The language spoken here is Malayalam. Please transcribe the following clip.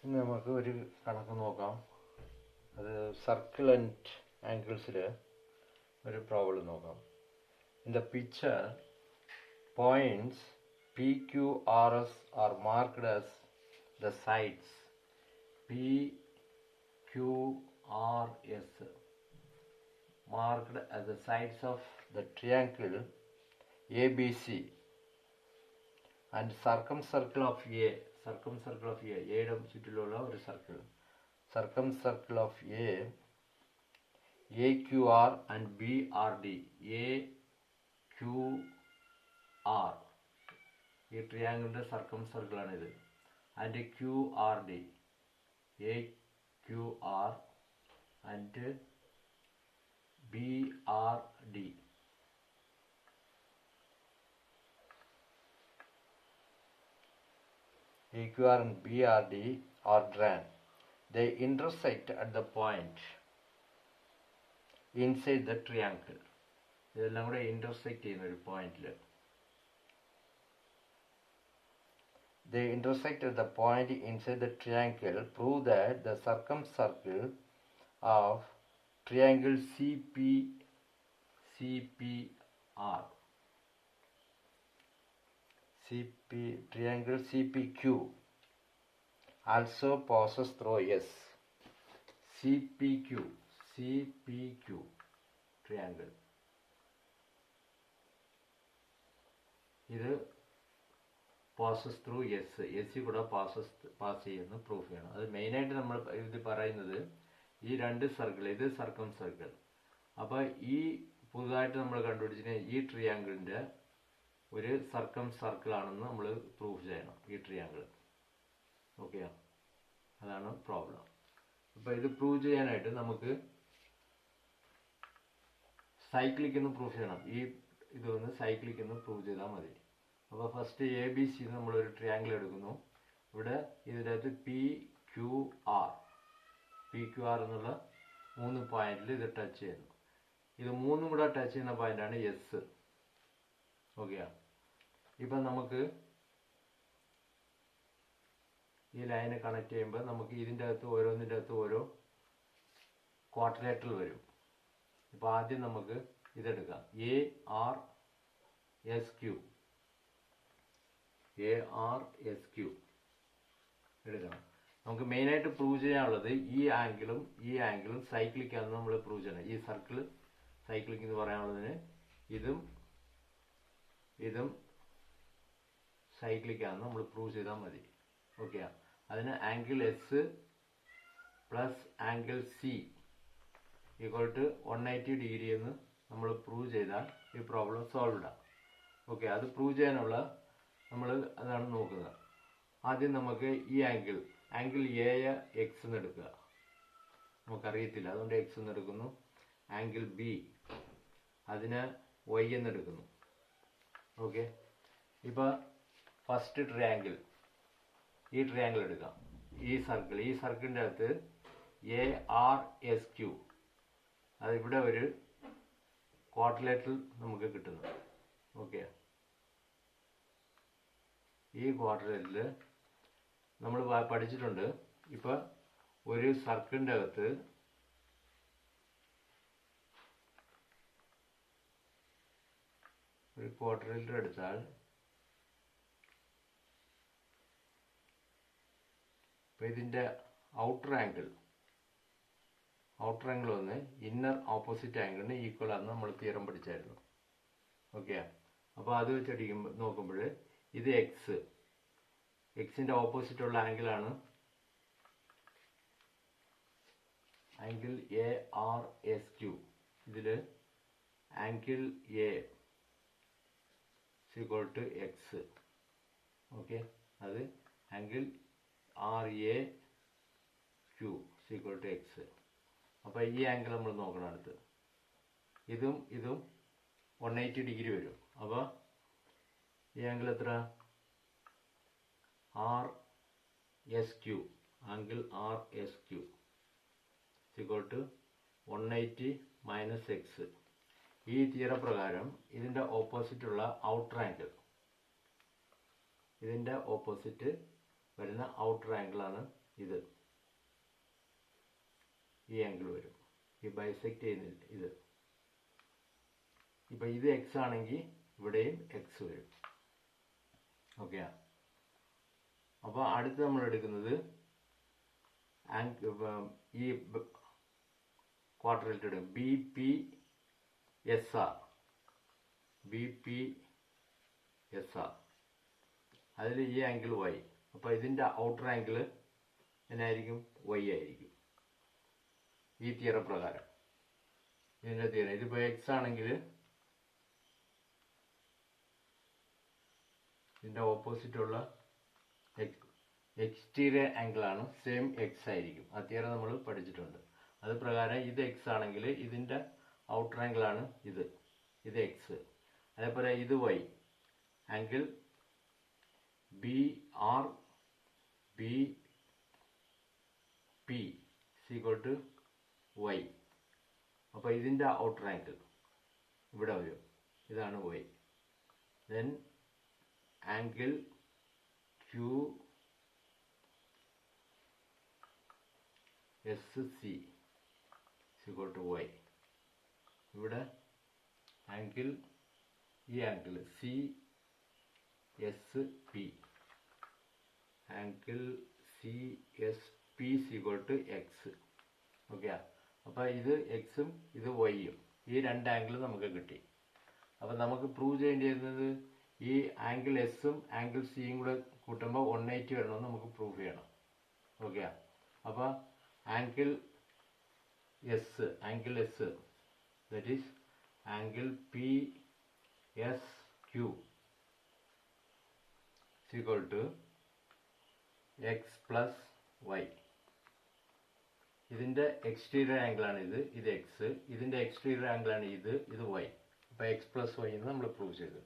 ഇനി നമുക്ക് ഒരു കണക്ക് നോക്കാം. അത് സർക്കിൾ ആൻഡ് ആംഗിൾസിൽ ഒരു പ്രോബ്ലം നോക്കാം. In the picture points PQRS are marked as the sides. PQRS marked as the sides of the triangle ABC and circumcircle of A. Circumcircle of A. A ചുറ്റിലുള്ള ഒരു circle. Circumcircle of A, AQR and BRD. AQR ഈ ട്രിയാങ്കിളിൻ്റെ സർക്കിൾ ആണിത്. And QRD, AQR and BRD. AQR and BRD are drawn. They intersect at the point inside the triangle. ഇതെല്ലാം കൂടെ intersect ചെയ്യുന്ന ഒരു പോയിന്റിൽ. They intersect at the point inside the triangle. Prove that the circumcircle of triangle triangle CPQ also passes through S. CPQ triangle. ഇത് പാസസ് ത്രൂ എസ് കൂടെ പാസ് ചെയ്യുന്ന പ്രൂഫ് ചെയ്യണം. അത് മെയിനായിട്ട് നമ്മൾ ഇത് പറയുന്നത് ഈ രണ്ട് സർക്കിൾ, ഇത് സർക്കം സർക്കിൾ. അപ്പോൾ ഈ പുതുതായിട്ട് നമ്മൾ കണ്ടുപിടിച്ചിട്ട് ഈ ട്രിയാങ്കിളിൻ്റെ ഒരു സർക്കം സർക്കിളാണെന്ന് നമ്മൾ പ്രൂഫ് ചെയ്യണം, ഈ ട്രിയാങ്കിൾ. ഓക്കെ, അതാണ് പ്രോബ്ലം. അപ്പോൾ ഇത് പ്രൂവ് ചെയ്യാനായിട്ട് നമുക്ക് സൈക്ലിക് എന്ന് പ്രൂഫ് ചെയ്യണം. ഇതൊന്ന് സൈക്ലിക് എന്ന് പ്രൂവ് ചെയ്താൽ മതി. അപ്പോൾ ഫസ്റ്റ് ABC നമ്മളൊരു ട്രിയാങ്കിൾ എടുക്കുന്നു. ഇവിടെ ഇതിൻ്റെ അകത്ത് PQR എന്നുള്ള 3 പോയിന്റിൽ ഇത് ടച്ച് ചെയ്യുന്നു. ഇത് 3 കൂടെ ടച്ച് ചെയ്യുന്ന പോയിന്റാണ് എസ്. ഓക്കെ, ഇപ്പം നമുക്ക് ഈ ലൈനെ കണക്ട് ചെയ്യുമ്പോൾ നമുക്ക് ഇതിൻ്റെ അകത്ത് ഓരോന്നിൻ്റെ അകത്ത് ഓരോ ക്വാഡ്രിലേറ്ററൽ വരും. ഇപ്പോൾ ആദ്യം നമുക്ക് ഇതെടുക്കാം, ARSQ എടുക്കണം. നമുക്ക് മെയിനായിട്ട് പ്രൂവ് ചെയ്യാനുള്ളത് ഈ ആംഗിളും സൈക്ലിക്കാണെന്ന് നമ്മൾ പ്രൂവ് ചെയ്യണം. ഈ സർക്കിൾ സൈക്ലിക് എന്ന് പറയാനുള്ളതിന് ഇതും സൈക്ലിക്കാണെന്ന് നമ്മൾ പ്രൂവ് ചെയ്താൽ മതി. ഓക്കെ, അതിന് angle S plus angle C equal to 180 degree എന്ന് നമ്മൾ പ്രൂവ് ചെയ്താൽ ഈ പ്രോബ്ലം സോൾവ്ഡ് ആണ്. ഓക്കെ, അത് പ്രൂവ് ചെയ്യാനുള്ള നമ്മൾ അതാണ് നോക്കുന്നത്. ആദ്യം നമുക്ക് ഈ ആംഗിൾ എ എക്സ് എന്ന് എടുക്കുക. നമുക്കറിയത്തില്ല, അതുകൊണ്ട് എക്സ് എന്ന് എടുക്കുന്നു. ആംഗിൾ ബി അതിന് വൈ എന്ന് എടുക്കുന്നു. ഓക്കെ, ഇപ്പോൾ ഫസ്റ്റ് ഈ ട്രയാങ്കിൾ എടുക്കാം. ഈ സർക്കിളിൻ്റെ അകത്ത് ARSQ, അതിവിടെ ഒരു ക്വാഡ്രിലേറ്ററൽ നമുക്ക് കിട്ടുന്നു. ഓക്കെ, ഈ ക്വാഡ്രിലേറ്ററിൽ നമ്മൾ പഠിച്ചിട്ടുണ്ട്. ഇപ്പം ഒരു സർക്കിളിൻ്റെ അകത്ത് ഒരു ക്വാഡ്രിലേറ്റർ എടുത്താൽ ഇപ്പം ഇതിൻ്റെ ഔട്ടർ ആംഗിൾ വന്ന് ഇന്നർ ഓപ്പോസിറ്റ് ആംഗിളിന് ഈക്വൽ ആണെന്ന് നമ്മൾ തിയറം പഠിച്ചായിരുന്നു. ഓക്കെ, അപ്പോൾ അത് വെച്ചടിക്കുമ്പോൾ നോക്കുമ്പോൾ ഇത് എക്സിൻ്റെ ഓപ്പോസിറ്റുള്ള ആംഗിളാണ് ആംഗിൾ ARSQ. ഇതിൽ angle A equal to X. Okay, അത് angle RAQ equal to x. അപ്പോൾ ഈ ആംഗിൾ നമ്മൾ നോക്കണം. അടുത്ത് ഇതും 180 ഡിഗ്രി വരും. അപ്പോൾ ഈ ആംഗിൾ എത്ര? RSQ, angle RSQ equal to 180 minus X. ഈ തിയറ പ്രകാരം ഇതിൻ്റെ ഓപ്പോസിറ്റുള്ള ഔട്ടർ ആംഗിൾ, ഇതിൻ്റെ ഓപ്പോസിറ്റ് വരുന്ന ഔട്ടർ ആംഗിളാണ് ഇത് ഈ ആംഗിൾ വരും. ഈ ബൈസെക്ട് ചെയ്യുന്നില്ല ഇത്. ഇപ്പം ഇത് എക്സ് ആണെങ്കിൽ ഇവിടെയും എക്സ് വരും. ഓക്കെ. അപ്പോൾ അടുത്ത് നമ്മൾ എടുക്കുന്നത് ഈ ക്വാഡ്രേറ്റഡ് B P S R. B P S R അതിൽ ഈ ആംഗിൾ വൈ. അപ്പോൾ ഇതിൻ്റെ ഔട്ടർ ആംഗിൾ എന്നായിരിക്കും? വൈ ആയിരിക്കും. ഈ തിയറം പ്രകാരം ഇതിൻ്റെ തിയറം ഇതിപ്പോൾ എക്സ് ആണെങ്കിൽ ഇതിൻ്റെ ഓപ്പോസിറ്റുള്ള എക്സ്റ്റീരിയർ ആംഗിളാണ് സെയിം എക്സ് ആയിരിക്കും. ആ തിയറം നമ്മൾ പഠിച്ചിട്ടുണ്ട്. അത് പ്രകാരം ഇത് എക്സ് ആണെങ്കിൽ ഇതിൻ്റെ ഔട്ടർ ആംഗിളാണ് ഇത്. ഇത് എക്സ്. അതേപോലെ ഇത് Y. Angle B R B P equal to Y. അപ്പോൾ ഇതിൻ്റെ ഔട്ടർ ആംഗിൾ ഇവിടെ വരും. ഇതാണ് Y. Then angle Q S C equal to Y. ഇവിടെ ആംഗിൾ ഈ angle C S P. Angle C S P equal to X. Okay. അപ്പോൾ ഇത് എക്സും ഇത് വൈയും ഈ രണ്ട് ആംഗിൾ നമുക്ക് കിട്ടി. അപ്പോൾ നമുക്ക് പ്രൂവ് ചെയ്യേണ്ടിയിരുന്നത് ഈ ആംഗിൾ എസും ആംഗിൾ സിയും കൂടെ കൂട്ടുമ്പോൾ 180 വരണമെന്ന് നമുക്ക് പ്രൂവ് ചെയ്യണം. ഓക്കെ. അപ്പോൾ angle S that is angle P S Q equal to X plus Y. ഇതിൻ്റെ എക്സ്റ്റീരിയർ ആംഗിളാണ് ഇത് എക്സ്. ഇതിൻ്റെ എക്സ്റ്റീരിയർ ആംഗിളാണ് ഇത് വൈ. അപ്പോൾ എക്സ് പ്ലസ് വൈ എന്ന് നമ്മൾ പ്രൂവ് ചെയ്തു.